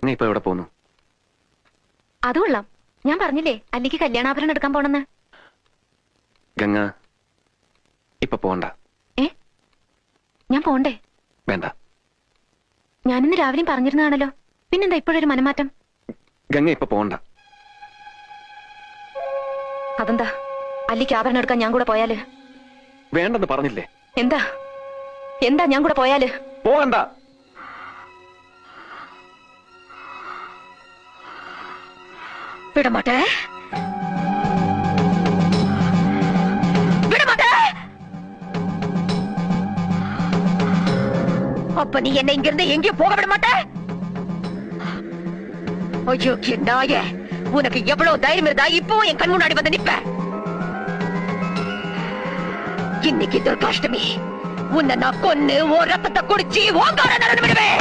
ഇപ്പൊ എവിടെ പോന്നു? അത് കൊള്ളാം. ഞാൻ പറഞ്ഞില്ലേ അല്ലിക്ക് കല്യാണാഭരണം എടുക്കാൻ പോണെന്ന്. ഗംഗ ഇപ്പൊ പോണ്ട. ഞാൻ പോണ്ടേ? വേണ്ട. ഞാനിന്ന് രാവിലെയും പറഞ്ഞിരുന്നതാണല്ലോ, പിന്നെന്താ ഇപ്പോഴൊരു മനമാറ്റം? ഗംഗ ഇപ്പൊ പോണ്ട. അതെന്താ? അല്ലിക്ക് ആഭരണം എടുക്കാൻ ഞാൻ കൂടെ പോയാല്? വേണ്ടെന്ന് പറഞ്ഞില്ലേ? എന്താ എന്താ ഞാൻ കൂടെ പോയാല്? പോകണ്ട. വിടമാട്ടെ, விடமாட்டே. அப்ப நீ என்ன இங்கிருந்து எங்கேயும் போக விட மாட்டே? ஐயோ நாயே, உனக்கு எவ்வளவு தைரியம் இருந்தா இப்போ என் கண் முன்னாடி வந்து நிப்ப? இன்னைக்கு துர்காஷ்டமி, உன்னை நான் கொன்னு ஓ ரத்தத்தை குடிச்சு ஓங்கார நடந்து விடுவேன்.